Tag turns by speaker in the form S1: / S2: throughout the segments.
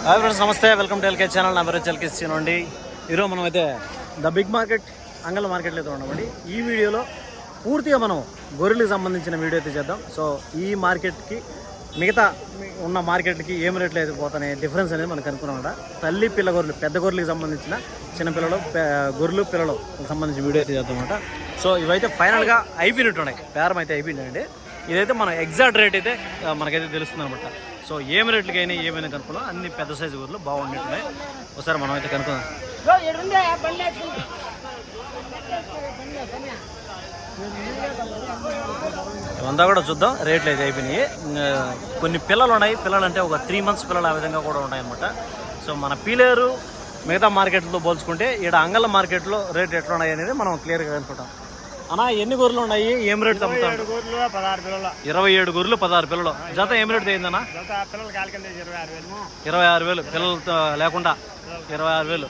S1: Hi friends, నమస్తే. Welcome to LK channel. నా పేరు ఎల్కే సీనండి. ఈరోజు మనం అయితే ద బిగ్ మార్కెట్ అంగళ మార్కెట్లో అయితే ఉన్నామండి. ఈ వీడియోలో పూర్తిగా మనం గొర్రెలకు సంబంధించిన వీడియో అయితే చేద్దాం. సో ఈ మార్కెట్కి మిగతా ఉన్న మార్కెట్కి ఏం రేట్లు అయితే పోతాయి డిఫరెన్స్ అనేది మనకు అనుకున్నాం. తల్లి పిల్ల గొర్రెలు, పెద్ద గొర్రెలకు సంబంధించిన చిన్నపిల్లలు, గొర్రెలు పిల్లలు సంబంధించిన వీడియో అయితే చేద్దాం అనమాట. సో ఇవైతే ఫైనల్గా అయిపోయినట్టు ఉన్నాయి, బేరం అయితే అయిపోయిందండి. ఇదైతే మన ఎగ్జాక్ట్ రేట్ అయితే మనకైతే తెలుస్తుంది అనమాట. సో ఏమి రేట్లకైనా ఏమైనా కనుక్కున్నాం, అన్ని పెద్ద సైజు గొర్రెలు బాగుంటున్నాయి. ఒకసారి మనం అయితే కనుక్కుందాం. ఇవంతా కూడా చూద్దాం. రేట్లు అయితే అయిపోయినాయి. కొన్ని పిల్లలు ఉన్నాయి, పిల్లలు అంటే ఒక 3 months పిల్లలు ఆ విధంగా కూడా ఉన్నాయి అనమాట. సో మన పీలేరు మిగతా మార్కెట్లతో పోల్చుకుంటే ఇక్కడ అంగళ మార్కెట్లో రేట్ ఎట్లా ఉన్నాయి అనేది మనం క్లియర్గా కనుక్కుంటాం. అన్నా ఎన్ని గొర్రెలు ఉన్నాయి, ఏం రేట్ అమ్ముతాం? 27 గొర్రెలు 16 పిల్లలు. జత ఏం రేట్ అయిందన్నా? 26,000 పిల్లలతో లేకుండా 26,000.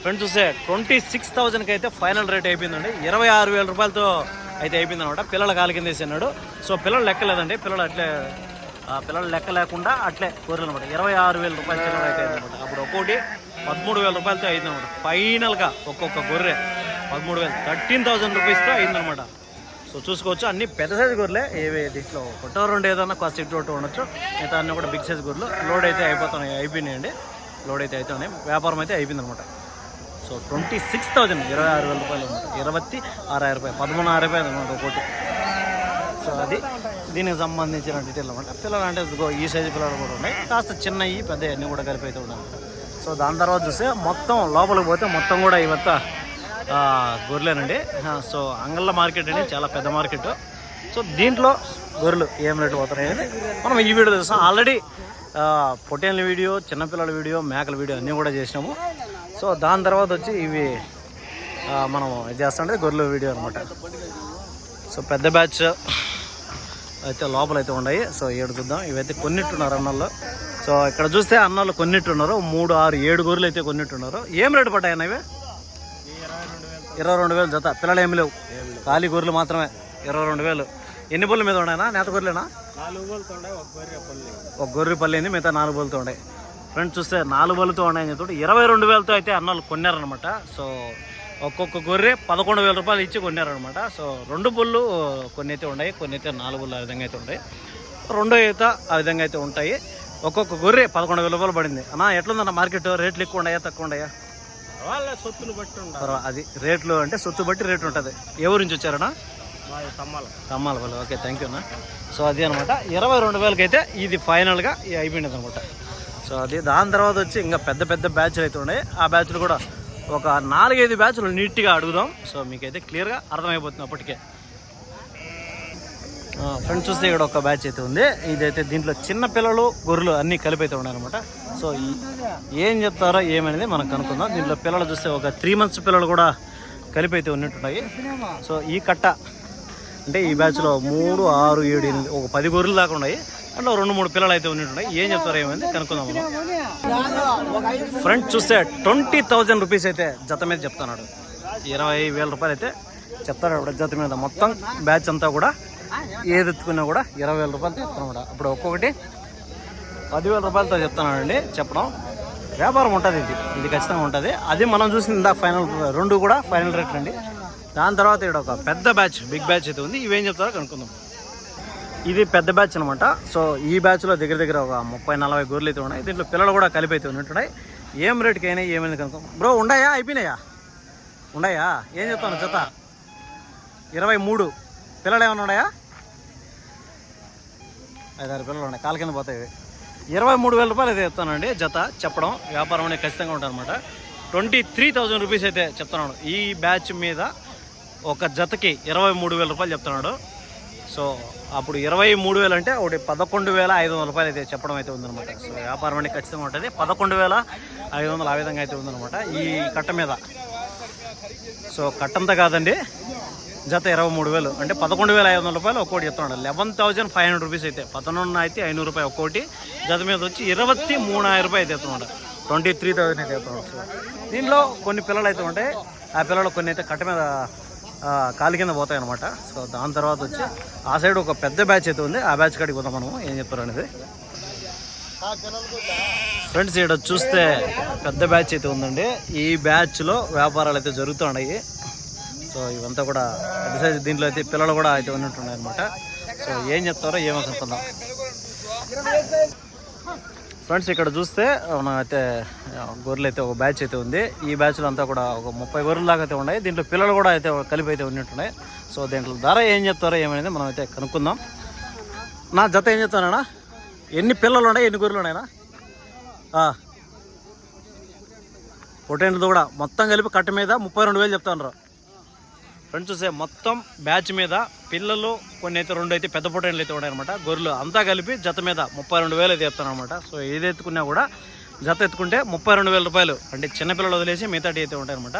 S1: ఫ్రెండ్స్ చూస్తే 26,000కి అయితే ఫైనల్ రేట్ అయిపోయిందండి. 26,000 రూపాయలతో అయితే అయిపోయింది అనమాట. పిల్లల కాలు కింద వేసినాడు. సో పిల్లలు లెక్కలేదండి, పిల్లలు అట్లే పిల్లలు లెక్క లేకుండా అట్లే గొర్రెలు అనమాట. 26,000 రూపాయల చిల్లర అయితే అయిందనమాట. అప్పుడు ఒక్కోటి 13,000 రూపాయలతో అయిందనమాట. ఫైనల్గా ఒక్కొక్క గొర్రె 13,000, 13,000 రూపీస్తో అయిందనమాట. సో చూసుకోవచ్చు, అన్ని పెద్ద సైజు గొర్రెలే. ఏవే దీంట్లో ఒకటో రెండు ఏదన్నా కాస్ట్ ఇటు ఉండొచ్చు, మిగతా అన్నీ కూడా బిగ్ సైజ్ గొర్రెలు. లోడ్ అయితే అయిపోయినాయండి. లోడ్ అయితే అవుతున్నాయి, వ్యాపారం అయితే అయిపోయింది అనమాట. సో 26,000, 26,000 రూపాయలు అనమాట. 26,000 రూపాయలు, 13,000 రూపాయలు అనమాట ఒకటి. సో అది దీనికి సంబంధించిన డీటెయిల్ అనమాట. పిల్లలు అంటే ఈ సైజు పిల్లలు కూడా ఉన్నాయి, కాస్త చిన్నవి పెద్ద అన్నీ కూడా కలిపి అయితే ఉన్నాయి. సో దాని తర్వాత చూస్తే మొత్తం లోపలికి పోతే మొత్తం కూడా ఇవంతా గొర్రెలేనండి. సో అంగళ్ళ మార్కెట్ అండి, చాలా పెద్ద మార్కెట్. సో దీంట్లో గొర్రెలు ఏం రేటు పోతున్నాయి అనేది మనం ఈ వీడియో చూస్తాం. ఆల్రెడీ పొట్టేళ్ళ వీడియో, చిన్నపిల్లల వీడియో, మేకల వీడియో అన్నీ కూడా చేసినాము. సో దాని తర్వాత వచ్చి ఇవి మనం చేస్తుంటే గొర్రెల వీడియో అనమాట. సో పెద్ద బ్యాచ్ అయితే లోపలైతే ఉన్నాయి. సో 7 చూద్దాం. ఇవైతే కొన్నిట్టున్నారు అన్నోళ్ళు. సో ఇక్కడ చూస్తే అన్నోళ్ళు కొన్నిట్టున్నారు. 3, 6, 7 గొర్రెలు అయితే కొన్నిట్టున్నారు. ఏం రేటు పడ్డాయి అన్న ఇవి? 22,000 జత. పిల్లలు ఏమి లేవు, ఖాళీ గొర్రెలు మాత్రమే. 22,000. ఎన్ని బొల్లు మీద ఉన్నాయన్నా? నేత గొర్రెలేనా? 4 బొల్లుతో ఉన్నాయి, ఒక గొర్రె పల్లింది, మిగతా 4 బొల్లుతో ఉన్నాయి. ఫ్రెండ్స్ చూస్తే 4 బొల్లుతో ఉన్నాయని చెప్తుంటే 22,000తో అయితే అన్నోళ్ళు కొన్నారనమాట. సో ఒక్కొక్క గొర్రె 11,000 రూపాయలు ఇచ్చి కొన్నారనమాట. సో 2 బొల్లు కొన్ని అయితే ఉన్నాయి, కొన్ని అయితే 4 బొల్లు ఆ విధంగా అయితే ఉంటాయి. 2 అయితే ఆ విధంగా అయితే ఉంటాయి. ఒక్కొక్క గొర్రె 11,000 రూపాయలు పడింది. అన్న ఎట్లుందన్న మార్కెట్? రేట్లు ఎక్కువ ఉన్నాయా, తక్కువ ఉన్నాయా?
S2: వాళ్ళ సొత్తులు బట్టి
S1: అది రేట్లు అంటే సొత్తు బట్టి రేటు ఉంటుంది. ఎవరి నుంచి వచ్చారన్నా? తమ్మాల వాళ్ళు. ఓకే, థ్యాంక్ యూ అన్న. సో అది అనమాట. 22,000కి అయితే ఇది ఫైనల్గా అయిపోయింది అనమాట. సో అది దాని తర్వాత వచ్చి ఇంకా పెద్ద పెద్ద బ్యాచ్లు అయితే ఉన్నాయి. ఆ బ్యాచ్లు కూడా ఒక 4-5 బ్యాచ్లు నీట్గా అడుగుదాం. సో మీకైతే క్లియర్గా అర్థమైపోతుంది అప్పటికే. ఫ్రెండ్స్ చూస్తే ఇక్కడ ఒక బ్యాచ్ అయితే ఉంది. ఇదైతే దీంట్లో చిన్న పిల్లలు, గొర్రెలు అన్నీ కలిపి అయితే ఉన్నాయి అనమాట. సో ఏం చెప్తారో ఏమనేది మనం కనుక్కుందాం. దీంట్లో పిల్లలు చూస్తే ఒక 3 months పిల్లలు కూడా కలిపి అయితే ఉన్నట్టున్నాయి. సో ఈ కట్ట అంటే ఈ బ్యాచ్లో 3, 6, 7, 8 ఒక 10 గొర్రెలు దాకా ఉన్నాయి. అంటే 2-3 పిల్లలు అయితే ఉన్నట్టున్నాయి. ఏం చెప్తారో ఏమైంది కనుక్కుందాం మనం. ఫ్రెండ్స్ చూస్తే 20,000 రూపీస్ అయితే జత మీద చెప్తున్నాడు. 20,000 రూపాయలు అయితే చెప్తాడు జత మీద. మొత్తం బ్యాచ్ అంతా కూడా ఏది ఎత్తుకున్నా కూడా 20,000 రూపాయలతో చెప్తున్నాడు. అప్పుడు ఒక్కొక్కటి 10,000 రూపాయలతో చెప్తున్నాడండి. చెప్పడం వ్యాపారం ఉంటుంది, ఇది ఖచ్చితంగా ఉంటుంది. అది మనం చూసిన ఇందాక ఫైనల్ 2 కూడా ఫైనల్ రేట్ అండి. దాని తర్వాత ఇక్కడ ఒక పెద్ద బ్యాచ్, బిగ్ బ్యాచ్ అయితే ఉంది. ఇవేం చెప్తారో కనుక్కుందాం. ఇది పెద్ద బ్యాచ్ అనమాట. సో ఈ బ్యాచ్లో దగ్గర ఒక 30-40 గొర్రెలు అయితే ఉన్నాయి. దీంట్లో పిల్లలు కూడా కలిపి అయితే ఉన్నట్టున్నాయి. ఏం రేటుకి అయినా ఏమైనా కనుక్కుందాం. బ్రో ఉన్నాయా, అయిపోయినాయా? ఉన్నాయా? ఏం చెప్తాను జత? 23 పిల్లలు ఏమైనా ఉన్నాయా? 5-6 పిల్లలు ఉన్నాయి, కాలు కింద పోతాయి. 23,000 రూపాయలు అయితే చెప్తానండి జత. చెప్పడం వ్యాపారం అనేది ఖచ్చితంగా ఉంటుంది అనమాట. 23,000 రూపీస్ అయితే చెప్తున్నాడు. ఈ బ్యాచ్ మీద ఒక జతకి 23,000 రూపాయలు చెప్తున్నాడు. సో అప్పుడు 23,000 అంటే ఒకటి 11,500 రూపాయలు అయితే చెప్పడం అయితే ఉందన్నమాట. సో వ్యాపారం అనేది ఖచ్చితంగా ఉంటుంది. 11,500 ఆ విధంగా అయితే ఉందన్నమాట ఈ కట్ట మీద. సో కట్టంతా కాదండి, జత 23,000 అంటే 11,500 రూపాయలు ఒక్కోటి చెప్తున్నాడు. 11,500 రూపీస్ అయితే 11,500 రూపాయలు ఒక్కోటి. జత మీద వచ్చి 23,000 రూపాయలు అయితే చెప్తున్నాడు. 23,000 అయితే చెప్తున్నాడు. దీనిలో కొన్ని పిల్లలు అయితే ఉంటాయి. ఆ పిల్లలు కొన్ని అయితే కట్ట మీద కాలు కింద పోతాయి అనమాట. సో దాని తర్వాత వచ్చి ఆ సైడ్ ఒక పెద్ద బ్యాచ్ అయితే ఉంది. ఆ బ్యాచ్ కాడికి పోతాం మనం, ఏం చెప్తారు అనేది. ఫ్రెండ్స్ ఇక్కడ చూస్తే పెద్ద బ్యాచ్ అయితే ఉందండి. ఈ బ్యాచ్లో వ్యాపారాలు అయితే జరుగుతున్నాయి. సో ఇవంతా కూడా పెద్ద సైజు. దీంట్లో అయితే పిల్లలు కూడా అయితే ఉన్నట్టున్నాయి అనమాట. సో ఏం చెప్తారో ఏమో కనుక్కుందాం. ఫ్రెండ్స్ ఇక్కడ చూస్తే అయితే గొర్రెలు అయితే ఒక బ్యాచ్ అయితే ఉంది. ఈ బ్యాచ్లో అంతా కూడా ఒక 30 గొర్రెలు దాకా అయితే ఉన్నాయి. దీంట్లో పిల్లలు కూడా అయితే కలిపి అయితే ఉన్నట్టున్నాయి. సో దీంట్లో ధర ఏం చెప్తారో ఏమైనా మనం అయితే కనుక్కుందాం. నా జత ఏం చెప్తానా, ఎన్ని పిల్లలు ఉన్నాయి, ఎన్ని గొర్రెలు ఉన్నాయినా? పొటేంట్లు కూడా మొత్తం కలిపి కట్ట మీద 32,000 చెప్తాను. ఫ్రెండ్స్ చూసే మొత్తం బ్యాచ్ మీద పిల్లలు కొన్ని అయితే 2 అయితే పెద్ద పొటేంట్లు అయితే ఉన్నాయన్నమాట. గొర్రెలు అంతా కలిపి జత మీద 32,000 అయితే చెప్తాను అనమాట. సో ఏది ఎత్తుకున్నా కూడా జత ఎత్తుకుంటే 32,000 రూపాయలు. అంటే చిన్నపిల్లలు వదిలేసి మిగతాటి అయితే ఉంటాయన్నమాట.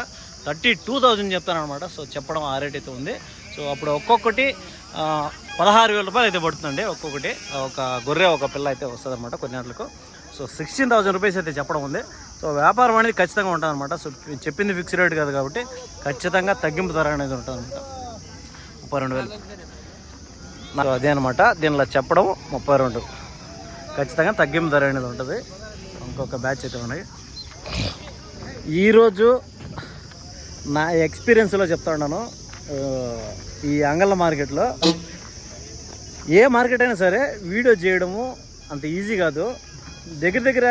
S1: 32,000 చెప్తాను అనమాట. సో చెప్పడం ఆ రేట్ అయితే ఉంది. సో అప్పుడు ఒక్కొక్కటి 16,000 రూపాయలు అయితే పడుతుందండి. ఒక్కొక్కటి ఒక గొర్రె ఒక పిల్ల అయితే వస్తుంది అనమాట కొన్నింటికి. సో 16,000 రూపీస్ అయితే చెప్పడం ఉంది. సో వ్యాపారం అనేది ఖచ్చితంగా ఉంటుంది అనమాట. సో చెప్పింది ఫిక్స్ రేట్ కాదు కాబట్టి ఖచ్చితంగా తగ్గింపు ధర అనేది ఉంటుంది అనమాట. 32,000 నాకు అదే అనమాట. దీనిలో చెప్పడం 32 ఖచ్చితంగా తగ్గింపు ధర అనేది ఉంటుంది. ఇంకొక బ్యాచ్ అయితే ఉన్నాయి. ఈరోజు నా ఎక్స్పీరియన్స్లో చెప్తా ఉన్నాను. ఈ అంగళ్ళ మార్కెట్లో ఏ మార్కెట్ అయినా సరే వీడియో చేయడము అంత ఈజీ కాదు. దగ్గర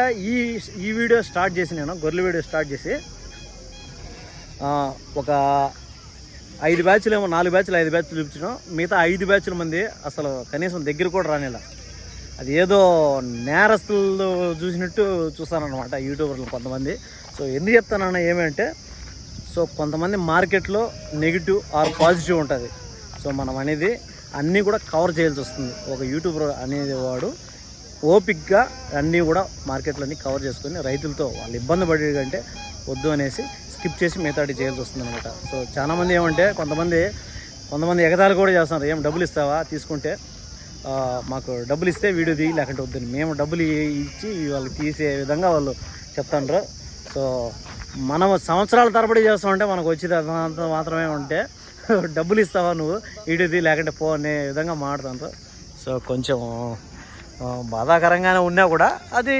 S1: ఈ వీడియో స్టార్ట్ చేసి నేను గొర్రెల వీడియో స్టార్ట్ చేసి ఒక 5 బ్యాచ్లు ఏమో 4 బ్యాచ్లు 5 బ్యాచ్లు చూపించడం. మిగతా 5 బ్యాచ్ల మంది అసలు కనీసం దగ్గర కూడా రానేలా. అది ఏదో నేరస్తులు చూసినట్టు చూస్తానన్నమాట యూట్యూబర్లు కొంతమంది. సో ఎందుకు చెప్తానన్నా ఏమంటే, సో కొంతమంది మార్కెట్లో నెగిటివ్ ఆర్ పాజిటివ్ ఉంటుంది. సో మనం అనేది అన్నీ కూడా కవర్ చేయాల్సి వస్తుంది. ఒక యూట్యూబర్ అనేది వాడు ఓపిక్గా అన్నీ కూడా మార్కెట్లో అన్నీ కవర్ చేసుకొని రైతులతో వాళ్ళు ఇబ్బంది పడే కంటే వద్దు అనేసి స్కిప్ చేసి మిగతాటి చేయాల్సి వస్తుంది అనమాట. సో చాలామంది ఏమంటే కొంతమంది ఎగతాళి కూడా చేస్తున్నారు. ఏం డబ్బులు ఇస్తావా, తీసుకుంటే మాకు డబ్బులు ఇస్తే వీడియో తీయి, లేకుంటే వద్దని. మేము డబ్బులు ఇచ్చి వాళ్ళకి తీసే విధంగా వాళ్ళు చెప్తాండ్రు. సో మనం సంవత్సరాల తరబడి చేస్తామంటే మనకు వచ్చేది అంత మాత్రమే ఉంటే డబ్బులు ఇస్తావా నువ్వు వీడియో తీయి, లేకుంటే పో అనే విధంగా మాట్లాడుతుండ్రు. సో కొంచెం బాధాకరంగానే ఉన్నా కూడా అది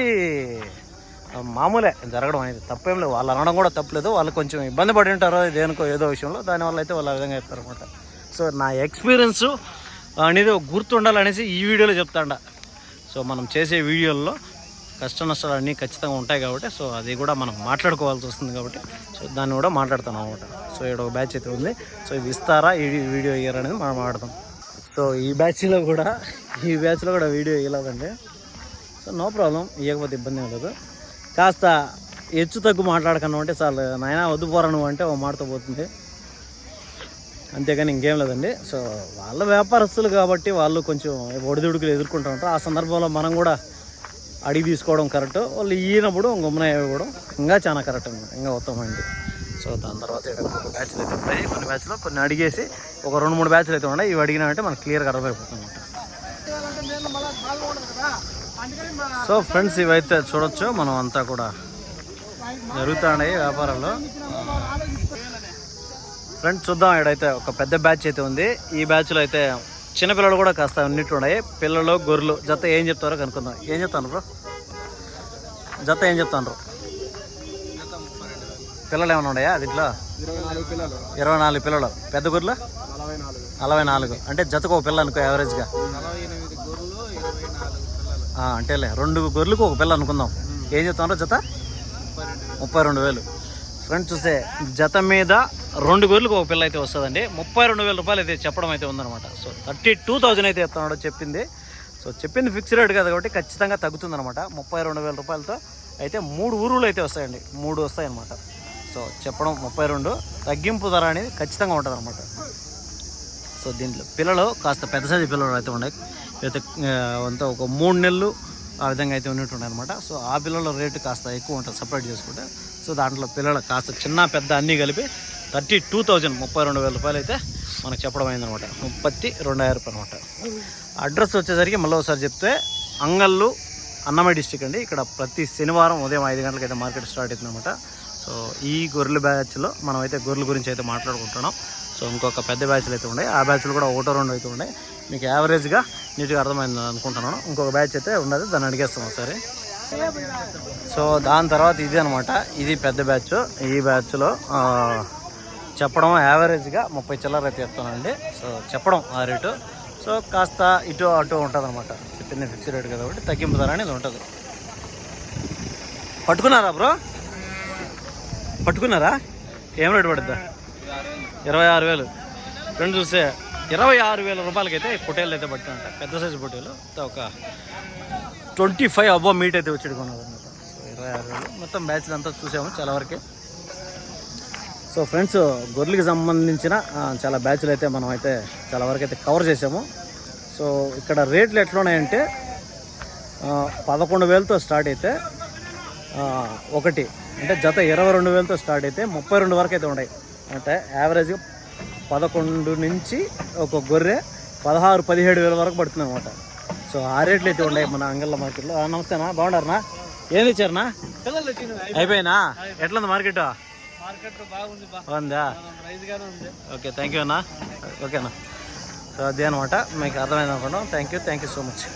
S1: మామూలే జరగడం అనేది, తప్పేం లేదు. వాళ్ళు అనడం కూడా తప్పలేదు. వాళ్ళు కొంచెం ఇబ్బంది పడి ఉంటారో దేనికో ఏదో విషయంలో, దానివల్ల అయితే వాళ్ళు ఆ విధంగా చెప్తారనమాట. సో నా ఎక్స్పీరియన్స్ అనేది గుర్తుండాలనేసి ఈ వీడియోలో చెప్తాండ. సో మనం చేసే వీడియోల్లో కష్ట నష్టాలు అన్నీ ఖచ్చితంగా ఉంటాయి కాబట్టి, సో అది కూడా మనం మాట్లాడుకోవాల్సి వస్తుంది కాబట్టి, సో దాన్ని కూడా మాట్లాడుతాం అనమాట. సో ఇక్కడ ఒక బ్యాచ్ అయితే ఉంది. సో ఇది ఇస్తారా ఈ వీడియో ఇయ్యారా అనేది మనం మాట్లాడతాం. సో ఈ బ్యాచ్లో కూడా వీడియో ఇవ్వలేదండి. సో నో ప్రాబ్లం, ఇవ్వకపోతే ఇబ్బంది ఏం లేదు. కాస్త హెచ్చు తగ్గు మాట్లాడకన్నా అంటే చాలు. నాయన వద్దు పోరా నువ్వు అంటే ఒక మాటతో పోతుంది, అంతేగాని ఇంకేం లేదండి. సో వాళ్ళ వ్యాపారస్తులు కాబట్టి వాళ్ళు కొంచెం ఒడిదుడుకులు ఎదుర్కొంటూ ఉంటారు. ఆ సందర్భంలో మనం కూడా అడిగి తీసుకోవడం కరెక్ట్. వాళ్ళు ఈనప్పుడు గమ్మున ఇవ్వడం ఇంకా చాలా కరెక్ట్ అనమాట, ఇంకా ఉత్తమమైంది. సో దాని తర్వాత ఒక బ్యాచ్లు అయితే ఉంటాయి. కొన్ని బ్యాచ్లో కొన్ని అడిగేసి ఒక 2-3 బ్యాచ్లు అయితే ఉన్నాయి. ఇవి అడిగినామంటే మనకు క్లియర్గా అర్థమైపోతుంది అనమాట. సో ఫ్రెండ్స్ ఇవైతే చూడొచ్చు, మనం అంతా కూడా జరుగుతున్నాయి వ్యాపారాలు. ఫ్రెండ్స్ చూద్దాం. ఇక్కడైతే ఒక పెద్ద బ్యాచ్ అయితే ఉంది. ఈ బ్యాచ్లో అయితే చిన్నపిల్లలు కూడా కాస్త ఉన్నట్టు ఉన్నాయి. పిల్లలు గొర్రెలు జత ఏం చెప్తారో కనుక్కుందాం. ఏం చెప్తాను బ్రో, జత ఏం చెప్తాను? పిల్లలు ఏమైనా ఉన్నాయా దీంట్లో? 24 పిల్లలు. పెద్ద గొర్రెలు 44. అంటే జతకు ఒక పిల్ల అనుకో యావరేజ్గా. అంటేలే 2 గొర్రెలకు ఒక పిల్ల అనుకుందాం. ఏం చెప్తాను జత? 32,000. ఫ్రెండ్స్ చూస్తే జత మీద 2 గొర్రెలకు ఒక పిల్ల అయితే వస్తుందండి. 32,000 రూపాయలు అయితే చెప్పడం అయితే ఉందన్నమాట. సో 32,000 అయితే చెప్తున్నాడు చెప్పింది. సో చెప్పింది ఫిక్స్ రేట్ కదా కాబట్టి ఖచ్చితంగా తగ్గుతుందన్నమాట. 32,000 రూపాయలతో అయితే 3 ఊరులు అయితే వస్తాయండి. 3 వస్తాయి అన్నమాట. సో చెప్పడం 32, తగ్గింపు ధర అనేది ఖచ్చితంగా ఉంటుంది అనమాట. సో దీంట్లో పిల్లలు కాస్త పెద్ద సైజు పిల్లలు అయితే ఉన్నాయి. అయితే అంతా ఒక 3 నెలలు ఆ విధంగా అయితే ఉన్నట్టున్నాయి అనమాట. సో ఆ పిల్లల రేటు కాస్త ఎక్కువ ఉంటుంది సపరేట్ చేసుకుంటే. సో దాంట్లో పిల్లలు కాస్త చిన్న పెద్ద అన్నీ కలిపి 32,000 32,000 రూపాయలు అయితే మనకు చెప్పడం అయిందనమాట. 32,000 రూపాయలు అనమాట. అడ్రస్ వచ్చేసరికి మళ్ళీ ఒకసారి చెప్తే అంగళ్ళు అన్నమయ్య డిస్టిక్ అండి. ఇక్కడ ప్రతి శనివారం ఉదయం 5 గంటలకు అయితే మార్కెట్ స్టార్ట్ అవుతుంది అనమాట. సో ఈ గొర్రెల బ్యాచ్లో మనం అయితే గొర్రెల గురించి అయితే మాట్లాడుకుంటున్నాం. సో ఇంకొక పెద్ద బ్యాచ్లు అయితే ఉన్నాయి. ఆ బ్యాచ్లు కూడా 1-2 అయితే ఉన్నాయి. మీకు యావరేజ్గా నీట్గా అర్థమైంది అనుకుంటున్నాను. ఇంకొక బ్యాచ్ అయితే ఉండదు, దాన్ని అడిగేస్తాం ఒకసారి. సో దాని తర్వాత ఇది అనమాట, ఇది పెద్ద బ్యాచ్. ఈ బ్యాచ్లో చెప్పడం యావరేజ్గా 30 చిల్లర అయితే చెప్తానండి. సో చెప్పడం ఆ రేటు. సో కాస్త ఇటు అటు ఉంటుంది అనమాట, చెప్పిన ఫిక్స్ రేటు కదా కాబట్టి తగ్గింపు ధర అనేది ఉంటుంది. పట్టుకున్నారా బ్రో? పట్టుకున్నారా? ఏం రేటు పడుద్దా? 26,000. ఫ్రెండ్ చూస్తే 26,000 రూపాయలకైతే ఈ పొట్టేలు అయితే పట్టినట్ట. పెద్ద సైజు పొట్టేలు ఒక 25 అబో మీట్ అయితే వచ్చి కొన్నారు అనమాట. సో 26,000 మొత్తం బ్యాచ్లు అంతా చూసాము చాలా వరకు. సో ఫ్రెండ్స్, గొర్రెలకి సంబంధించిన చాలా బ్యాచ్లు అయితే మనం అయితే చాలా వరకు అయితే కవర్ చేసాము. సో ఇక్కడ రేట్లు ఎట్లా ఉన్నాయంటే 11,000తో స్టార్ట్ అయితే ఒకటి అంటే జత 22,000తో స్టార్ట్ అయితే 32 వరకు అయితే ఉన్నాయి. అంటే యావరేజ్గా 11 నుంచి ఒక గొర్రె 16-17 వరకు పడుతుంది అనమాట. సో ఆ రేట్లు అయితే ఉన్నాయి మన అంగళ్ళ మార్కెట్లో. నమస్తేనా, బాగున్నారనా? ఏం తెచ్చారనా? అయిపోయినా? ఎట్లుంది మార్కెట్? బాగుందా? ఓకే, థ్యాంక్ యూ అన్నా. ఓకేనా? సో అదే అనమాట, మీకు అర్థమైంది అనుకుంటాం. Thank you so much.